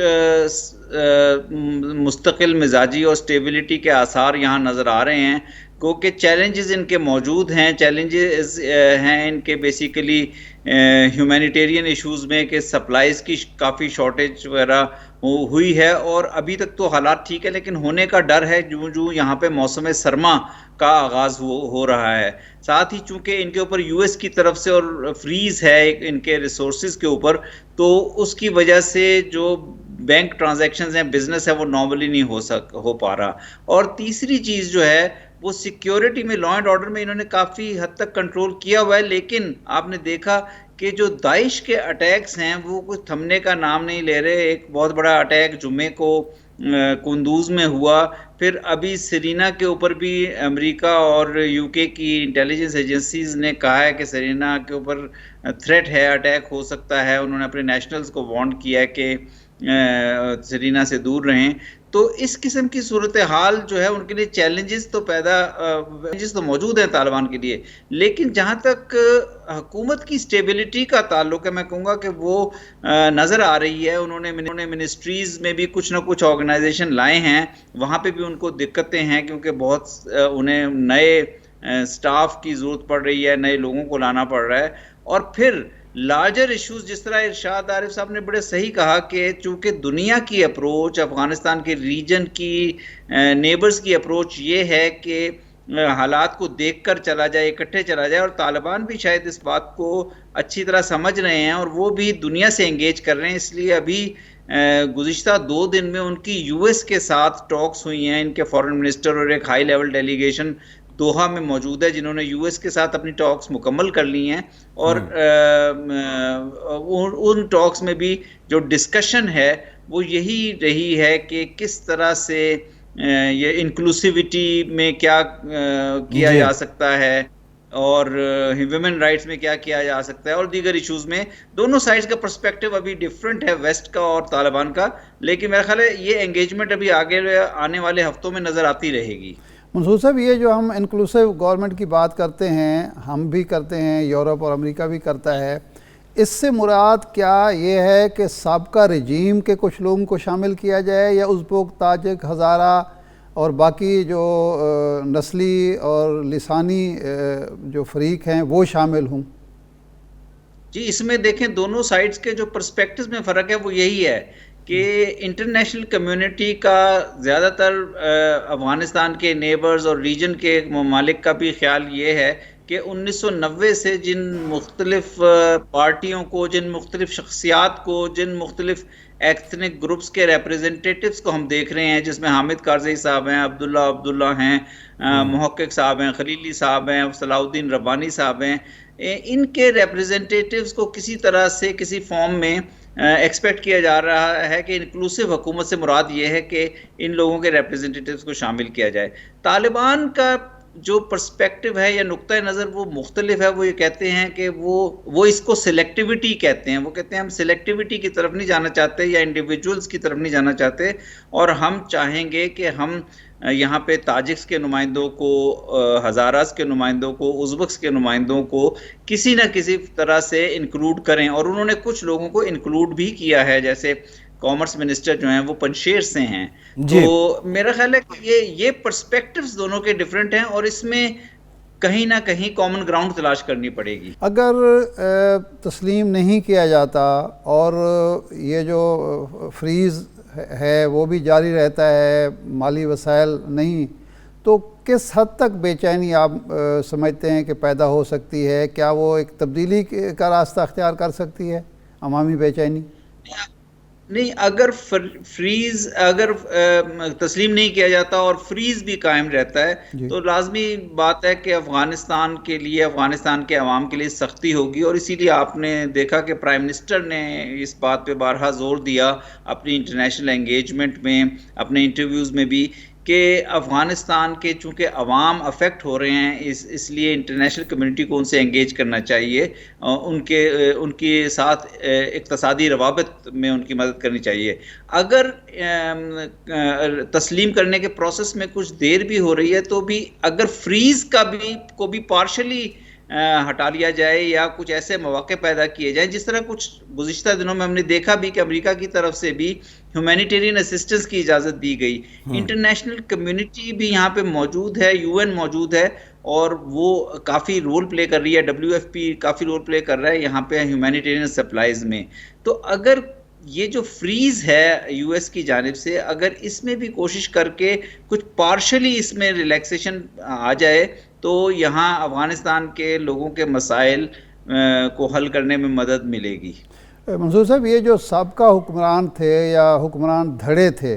مستقل مزاجی اور سٹیبلٹی کے آثار یہاں نظر آ رہے ہیں، کیونکہ چیلنجز ان کے موجود ہیں. چیلنجز ہیں ان کے بیسیکلی ہیومینیٹیرین ایشوز میں کہ سپلائز کی کافی شارٹیج وغیرہ ہوئی ہے اور ابھی تک تو حالات ٹھیک ہے لیکن ہونے کا ڈر ہے جو جو یہاں پہ موسم سرما کا آغاز ہو رہا ہے. ساتھ ہی چونکہ ان کے اوپر یو ایس کی طرف سے اور فریز ہے ان کے ریسورسز کے اوپر, تو اس کی وجہ سے جو بینک ٹرانزیکشنز ہیں, بزنس ہے, وہ نارملی نہیں ہو پا رہا. اور تیسری چیز جو ہے وہ سیکیورٹی میں, لا اینڈ آرڈر میں انہوں نے کافی حد تک کنٹرول کیا ہوا ہے, لیکن آپ نے دیکھا کہ جو داعش کے اٹیکس ہیں وہ کچھ تھمنے کا نام نہیں لے رہے. ایک بہت بڑا اٹیک جمعے کو کندوز میں ہوا, پھر ابھی سرینا کے اوپر بھی امریکہ اور یو کے کی انٹیلیجنس ایجنسیز نے کہا ہے کہ سرینا کے اوپر تھریٹ ہے, اٹیک ہو سکتا ہے. انہوں نے اپنے نیشنلز کو وارن کیا ہے کہ سرینا سے دور رہیں. تو اس قسم کی صورتحال جو ہے ان کے لیے چیلنجز تو موجود ہیں طالبان کے لیے, لیکن جہاں تک حکومت کی سٹیبلٹی کا تعلق ہے میں کہوں گا کہ وہ نظر آ رہی ہے. انہوں نے منسٹریز میں بھی کچھ نہ کچھ آرگنائزیشن لائے ہیں, وہاں پہ بھی ان کو دقتیں ہیں کیونکہ بہت انہیں نئے سٹاف کی ضرورت پڑ رہی ہے, نئے لوگوں کو لانا پڑ رہا ہے. اور پھر لارجر ایشوز, جس طرح ارشاد عارف صاحب نے بڑے صحیح کہا کہ چونکہ دنیا کی اپروچ, افغانستان کے ریجن کی نیبرز کی اپروچ یہ ہے کہ حالات کو دیکھ کر چلا جائے, اکٹھے چلا جائے, اور طالبان بھی شاید اس بات کو اچھی طرح سمجھ رہے ہیں اور وہ بھی دنیا سے انگیج کر رہے ہیں. اس لیے ابھی گزشتہ 2 دن میں ان کی یو ایس کے ساتھ ٹاکس ہوئی ہیں. ان کے فارن منسٹر اور ایک ہائی لیول ڈیلیگیشن دوحہ میں موجود ہے جنہوں نے یو ایس کے ساتھ اپنی ٹاکس مکمل کر لی ہیں, اور ان ٹاکس میں بھی جو ڈسکشن ہے وہ یہی رہی ہے کہ کس طرح سے یہ انکلوسیوٹی میں کیا کیا جا سکتا ہے اور ویمن رائٹس میں کیا کیا جا سکتا ہے, اور دیگر ایشوز میں. دونوں سائڈز کا پرسپیکٹو ابھی ڈیفرنٹ ہے, ویسٹ کا اور طالبان کا, لیکن میرا خیال ہے یہ انگیجمنٹ ابھی آگے آنے والے ہفتوں میں نظر آتی رہے گی. منصور صاحب, یہ جو ہم انکلوسیو گورنمنٹ کی بات کرتے ہیں, ہم بھی کرتے ہیں, یورپ اور امریکہ بھی کرتا ہے, اس سے مراد کیا یہ ہے کہ سابقہ رجیم کے کچھ لوگوں کو شامل کیا جائے یا ازبک, تاجک, ہزارہ اور باقی جو نسلی اور لسانی جو فریق ہیں وہ شامل ہوں؟ جی, اس میں دیکھیں دونوں سائڈز کے جو پرسپیکٹوز میں فرق ہے وہ یہی ہے کہ انٹرنیشنل کمیونٹی کا زیادہ تر افغانستان کے نیبرز اور ریجن کے ممالک کا بھی خیال یہ ہے کہ 1990 سے جن مختلف پارٹیوں کو, جن مختلف شخصیات کو, جن مختلف ایتھنک گروپس کے ریپریزنٹیٹیوز کو ہم دیکھ رہے ہیں, جس میں حامد کارزئی صاحب ہیں, عبداللہ ہیں, محقق صاحب ہیں, خلیلی صاحب ہیں, صلاح الدین ربانی صاحب ہیں, ان کے ریپریزنٹیٹیوز کو کسی طرح سے کسی فارم میں ایکسپیکٹ کیا جا رہا ہے کہ انکلوسیو حکومت سے مراد یہ ہے کہ ان لوگوں کے ریپریزنٹیٹیوز کو شامل کیا جائے. طالبان کا جو پرسپیکٹو ہے یا نقطہ نظر وہ مختلف ہے. وہ یہ کہتے ہیں کہ وہ اس کو سلیکٹیوٹی کہتے ہیں. وہ کہتے ہیں ہم سلیکٹیوٹی کی طرف نہیں جانا چاہتے یا انڈیویجولز کی طرف نہیں جانا چاہتے, اور ہم چاہیں گے کہ ہم یہاں پہ تاجکس کے نمائندوں کو, ہزاراز کے نمائندوں کو, ازبکس کے نمائندوں کو کسی نہ کسی طرح سے انکلوڈ کریں. اور انہوں نے کچھ لوگوں کو انکلوڈ بھی کیا ہے, جیسے کامرس منسٹر جو ہیں وہ پنشیر سے ہیں. تو میرا خیال ہے کہ یہ پرسپیکٹوز دونوں کے ڈیفرنٹ ہیں اور اس میں کہیں نہ کہیں کامن گراؤنڈ تلاش کرنی پڑے گی. اگر تسلیم نہیں کیا جاتا اور یہ جو فریز ہے وہ بھی جاری رہتا ہے, مالی وسائل نہیں, تو کس حد تک بے چینی آپ سمجھتے ہیں کہ پیدا ہو سکتی ہے؟ کیا وہ ایک تبدیلی کا راستہ اختیار کر سکتی ہے, عوامی بے چینی؟ نہیں, اگر فریز اگر تسلیم نہیں کیا جاتا اور فریز بھی قائم رہتا ہے تو لازمی بات ہے کہ افغانستان کے لیے, افغانستان کے عوام کے لیے سختی ہوگی. اور اسی لیے آپ نے دیکھا کہ پرائم منسٹر نے اس بات پہ بارہا زور دیا اپنی انٹرنیشنل انگیجمنٹ میں, اپنے انٹرویوز میں بھی, کہ افغانستان کے چونکہ عوام افیکٹ ہو رہے ہیں اس لیے انٹرنیشنل کمیونٹی کو ان سے انگیج کرنا چاہیے, ان کے ساتھ اقتصادی روابط میں ان کی مدد کرنی چاہیے. اگر تسلیم کرنے کے پروسیس میں کچھ دیر بھی ہو رہی ہے تو بھی اگر فریز کو بھی پارشلی ہٹا لیا جائے یا کچھ ایسے مواقع پیدا کیے جائیں, جس طرح کچھ گزشتہ دنوں میں ہم نے دیکھا بھی کہ امریکہ کی طرف سے بھی ہیومینیٹیرین اسسٹنس کی اجازت دی گئی. انٹرنیشنل کمیونٹی بھی یہاں پہ موجود ہے, یو این موجود ہے اور وہ کافی رول پلے کر رہی ہے, WFP کافی رول پلے کر رہا ہے یہاں پہ ہیومینیٹیرین سپلائیز میں. تو اگر یہ جو فریز ہے یو ایس کی جانب سے، اگر اس میں بھی کوشش کر کے کچھ پارشلی اس میں ریلیکسیشن آ جائے تو یہاں افغانستان کے لوگوں کے مسائل کو حل کرنے میں مدد ملے گی۔ منصور صاحب، یہ جو سابقہ حکمران تھے یا حکمران دھڑے تھے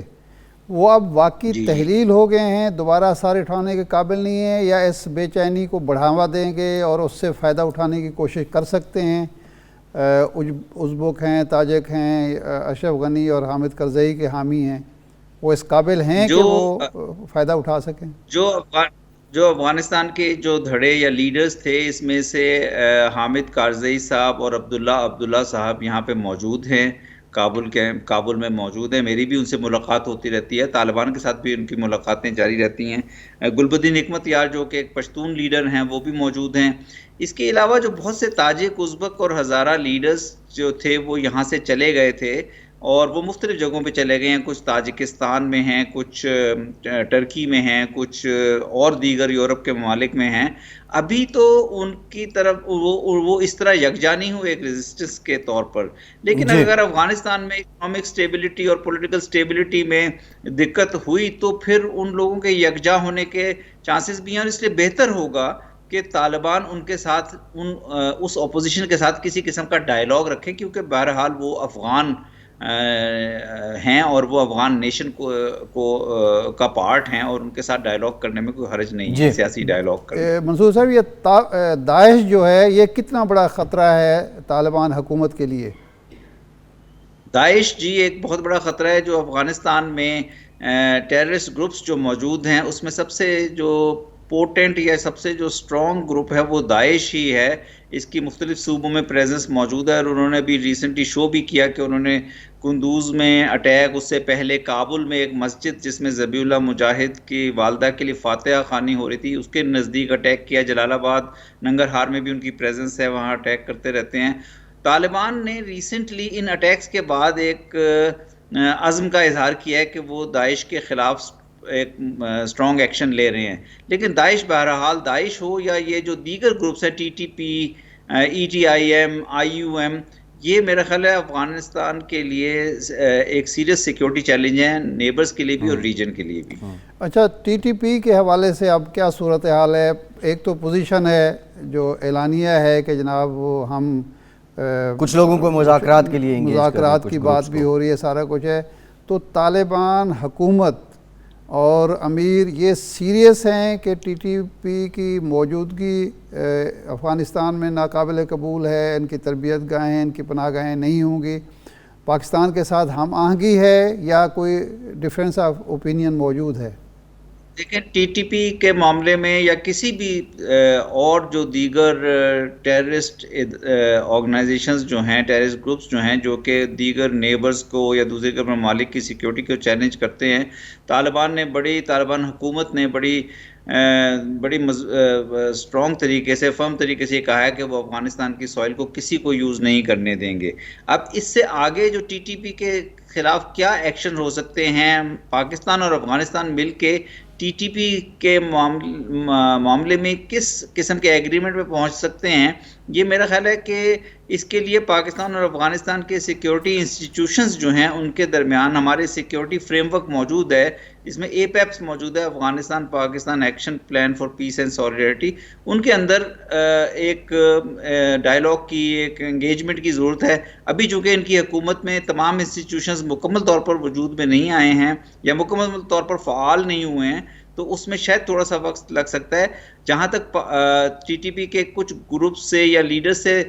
وہ اب واقعی تحلیل ہو گئے ہیں، دوبارہ اثار اٹھانے کے قابل نہیں ہیں، یا اس بے چینی کو بڑھاوا دیں گے اور اس سے فائدہ اٹھانے کی کوشش کر سکتے ہیں؟ ازبک ہیں، تاجک ہیں، اشرف غنی اور حامد کرزئی کے حامی ہیں، وہ اس قابل ہیں کہ وہ فائدہ اٹھا سکیں؟ جو افغانستان کے جو دھڑے یا لیڈرز تھے، اس میں سے حامد کارزئی صاحب اور عبداللہ صاحب یہاں پہ موجود ہیں، کابل میں موجود ہیں، میری بھی ان سے ملاقات ہوتی رہتی ہے، طالبان کے ساتھ بھی ان کی ملاقاتیں جاری رہتی ہیں۔ گلبدین حکمت یار جو کہ ایک پشتون لیڈر ہیں وہ بھی موجود ہیں۔ اس کے علاوہ جو بہت سے تاجک، ازبک اور ہزارہ لیڈرز جو تھے وہ یہاں سے چلے گئے تھے اور وہ مختلف جگہوں پہ چلے گئے ہیں، کچھ تاجکستان میں ہیں، کچھ ٹرکی میں ہیں، کچھ اور دیگر یورپ کے ممالک میں ہیں۔ ابھی تو ان کی طرف وہ اس طرح یکجا نہیں ہوئے ایک ریزسٹنس کے طور پر، لیکن اگر افغانستان میں اکنامک سٹیبلٹی اور پولیٹیکل سٹیبلٹی میں دقت ہوئی تو پھر ان لوگوں کے یکجا ہونے کے چانسز بھی ہیں، اور اس لیے بہتر ہوگا کہ طالبان ان کے ساتھ اس اپوزیشن کے ساتھ کسی قسم کا ڈائیلاگ رکھیں، کیونکہ بہرحال وہ افغان ہیں اور وہ افغان نیشن کا پارٹ ہیں، اور ان کے ساتھ ڈائیلاگ کرنے میں کوئی حرج نہیں ہے، سیاسی ڈائیلاگ کرنے۔ منصور صاحب، یہ داعش جو ہے یہ کتنا بڑا خطرہ ہے طالبان حکومت کے لیے؟ داعش جی ایک بہت بڑا خطرہ ہے۔ جو افغانستان میں ٹیررسٹ گروپس جو موجود ہیں اس میں سب سے جو پورٹنٹ یا سب سے جو اسٹرانگ گروپ ہے وہ داعش ہی ہے۔ اس کی مختلف صوبوں میں پریزنس موجود ہے، اور انہوں نے بھی ریسنٹلی شو بھی کیا کہ انہوں نے کندوز میں اٹیک، اس سے پہلے کابل میں ایک مسجد جس میں ذبیح اللہ مجاہد کی والدہ کے لیے فاتحہ خوانی ہو رہی تھی اس کے نزدیک اٹیک کیا۔ جلال آباد، ننگرہار میں بھی ان کی پریزنس ہے، وہاں اٹیک کرتے رہتے ہیں۔ طالبان نے ریسنٹلی ان اٹیکس کے بعد ایک عزم کا اظہار کیا ہے کہ وہ داعش کے خلاف ایک اسٹرانگ ایکشن لے رہے ہیں، لیکن داعش بہرحال داعش ہو یا یہ جو دیگر گروپس ہیں T T P, E T I M, I U M, یہ میرا خیال ہے افغانستان کے لیے ایک سیریس سیکیورٹی چیلنج ہے، نیبرز کے لیے بھی اور ریجن کے لیے بھی۔ اچھا، ٹی ٹی پی کے حوالے سے اب کیا صورتحال ہے؟ ایک تو پوزیشن ہے جو اعلانیہ ہے کہ جناب وہ ہم کچھ لوگوں کو مذاکرات کے لیے مذاکرات کی بات بھی ہو رہی ہے، سارا کچھ ہے، تو طالبان حکومت اور امیر یہ سیریس ہیں کہ ٹی ٹی پی کی موجودگی افغانستان میں ناقابل قبول ہے، ان کی تربیت گاہیں، ان کی پناہ گاہیں نہیں ہوں گی، پاکستان کے ساتھ ہم آہنگی ہے یا کوئی ڈفرینس آف اوپینین موجود ہے؟ دیکھیں، ٹی ٹی پی کے معاملے میں یا کسی بھی اور جو دیگر ٹیررسٹ آرگنائزیشنز جو ہیں، ٹیررسٹ گروپس جو ہیں جو کہ دیگر نیبرز کو یا دوسرے ممالک کی سیکیورٹی کو چیلنج کرتے ہیں، طالبان حکومت نے بڑی اسٹرانگ طریقے سے، فرم طریقے سے کہا ہے کہ وہ افغانستان کی سوائل کو کسی کو یوز نہیں کرنے دیں گے۔ اب اس سے آگے جو ٹی ٹی پی کے خلاف کیا ایکشن ہو سکتے ہیں، پاکستان اور افغانستان مل کے ٹی ٹی پی کے معاملے میں کس قسم کے ایگریمنٹ میں پہنچ سکتے ہیں، یہ میرا خیال ہے کہ اس کے لیے پاکستان اور افغانستان کے سیکیورٹی انسٹیٹیوشنز جو ہیں ان کے درمیان ہمارے سیکیورٹی فریم ورک موجود ہے، اس میں اے پیپس موجود ہے، Afghanistan Pakistan action plan for peace and solidarity, ان کے اندر ایک ڈائیلاگ کی، ایک انگیجمنٹ کی ضرورت ہے۔ ابھی چونکہ ان کی حکومت میں تمام انسٹیٹیوشنز مکمل طور پر وجود میں نہیں آئے ہیں یا مکمل طور پر فعال نہیں ہوئے ہیں، تو اس میں شاید تھوڑا سا وقت لگ سکتا ہے۔ جہاں تک ٹی ٹی پی کے کچھ گروپ سے یا لیڈر سے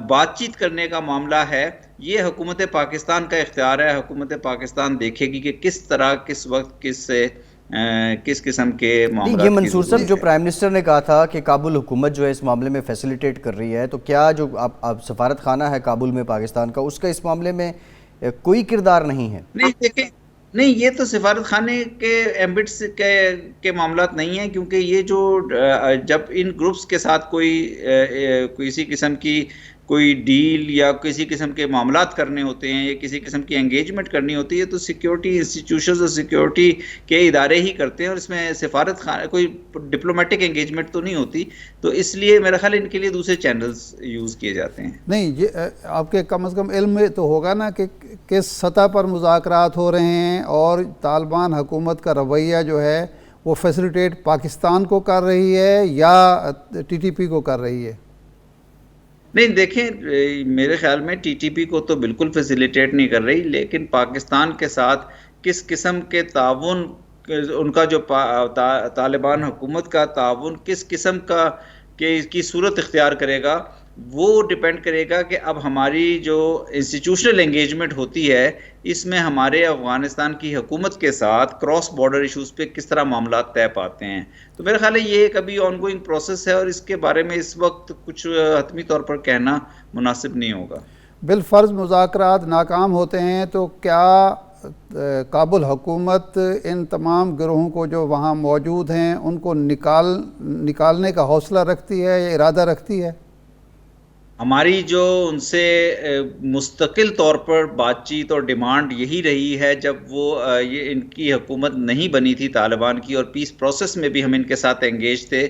بات چیت کرنے کا معاملہ ہے، یہ حکومت پاکستان کا اختیار ہے۔ حکومت پاکستان دیکھے گی کہ کس طرح، کس وقت، کس قسم کے معاملات۔ یہ منصور صاحب، جو پرائم منسٹر نے کہا تھا کہ کابل حکومت جو ہے اس معاملے میں فیسیلیٹیٹ کر رہی ہے، تو کیا جو اب سفارت خانہ ہے کابل میں پاکستان کا، اس کا اس معاملے میں کوئی کردار نہیں ہے؟ نہیں، دیکھیں، نہیں، یہ تو سفارت خانے کے ایمبٹس کے معاملات نہیں ہیں، کیونکہ یہ جو جب ان گروپس کے ساتھ کوئی کسی قسم کی کوئی ڈیل یا کسی قسم کے معاملات کرنے ہوتے ہیں یا کسی قسم کی انگیجمنٹ کرنی ہوتی ہے تو سیکیورٹی انسٹیٹیوشنز اور سیکیورٹی کے ادارے ہی کرتے ہیں، اور اس میں سفارت خانہ کوئی ڈپلومیٹک انگیجمنٹ تو نہیں ہوتی، تو اس لیے میرا خیال ان کے لیے دوسرے چینلز یوز کیے جاتے ہیں۔ نہیں، یہ آپ کے کم از کم علم میں تو ہوگا نا کہ کس سطح پر مذاکرات ہو رہے ہیں، اور طالبان حکومت کا رویہ جو ہے وہ فیسیلیٹیٹ پاکستان کو کر رہی ہے یا ٹی ٹی پی کو کر رہی ہے؟ نہیں دیکھیں، میرے خیال میں ٹی ٹی پی کو تو بالکل فیسیلیٹیٹ نہیں کر رہی، لیکن پاکستان کے ساتھ کس قسم کے تعاون، ان کا جو طالبان حکومت کا تعاون کس قسم کا کی صورت اختیار کرے گا، وہ ڈیپینڈ کرے گا کہ اب ہماری جو انسٹیٹیوشنل انگیجمنٹ ہوتی ہے اس میں ہمارے افغانستان کی حکومت کے ساتھ کراس بارڈر ایشوز پہ کس طرح معاملات طے پاتے ہیں۔ تو میرا خیال ہے یہ ایک ابھی آن گوئنگ پروسیس ہے، اور اس کے بارے میں اس وقت کچھ حتمی طور پر کہنا مناسب نہیں ہوگا۔ بالفرض مذاکرات ناکام ہوتے ہیں تو کیا کابل حکومت ان تمام گروہوں کو جو وہاں موجود ہیں ان کو نکالنے کا حوصلہ رکھتی ہے یا ارادہ رکھتی ہے؟ ہماری جو ان سے مستقل طور پر بات چیت اور ڈیمانڈ یہی رہی ہے، جب وہ یہ ان کی حکومت نہیں بنی تھی طالبان کی، اور پیس پروسیس میں بھی ہم ان کے ساتھ انگیج تھے،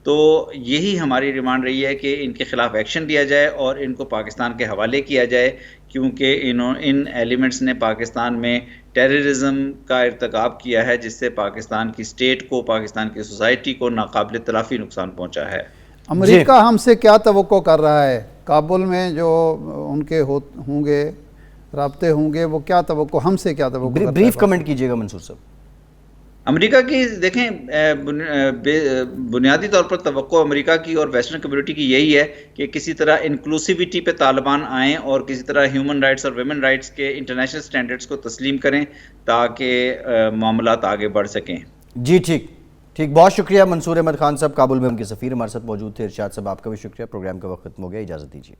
تو یہی ہماری ڈیمانڈ رہی ہے کہ ان کے خلاف ایکشن لیا جائے اور ان کو پاکستان کے حوالے کیا جائے، کیونکہ ان ایلیمنٹس نے پاکستان میں ٹیررزم کا ارتکاب کیا ہے، جس سے پاکستان کی اسٹیٹ کو، پاکستان کی سوسائٹی کو ناقابل تلافی نقصان پہنچا ہے۔ امریکہ ہم سے کیا توقع کر رہا ہے؟ کابل میں جو ان کے ہوں گے رابطے ہوں گے، وہ کیا توقع، ہم سے کیا توقع کرتا ہے؟ بریف کمنٹ کیجئے گا منصور صاحب۔ امریکہ کی دیکھیں، بنیادی طور پر توقع امریکہ کی اور ویسٹرن کمیونٹی کی یہی ہے کہ کسی طرح انکلوسیوٹی پہ طالبان آئیں اور کسی طرح ہیومن رائٹس اور ویمن رائٹس کے انٹرنیشنل سٹینڈرڈز کو تسلیم کریں تاکہ معاملات آگے بڑھ سکیں۔ جی ٹھیک، بہت شکریہ منصور احمد خان صاحب، کابل میں ان کے سفیر ہمارے ساتھ موجود تھے۔ ارشاد صاحب آپ کا بھی شکریہ۔ پروگرام کا وقت ختم ہو گیا، اجازت دیجیے۔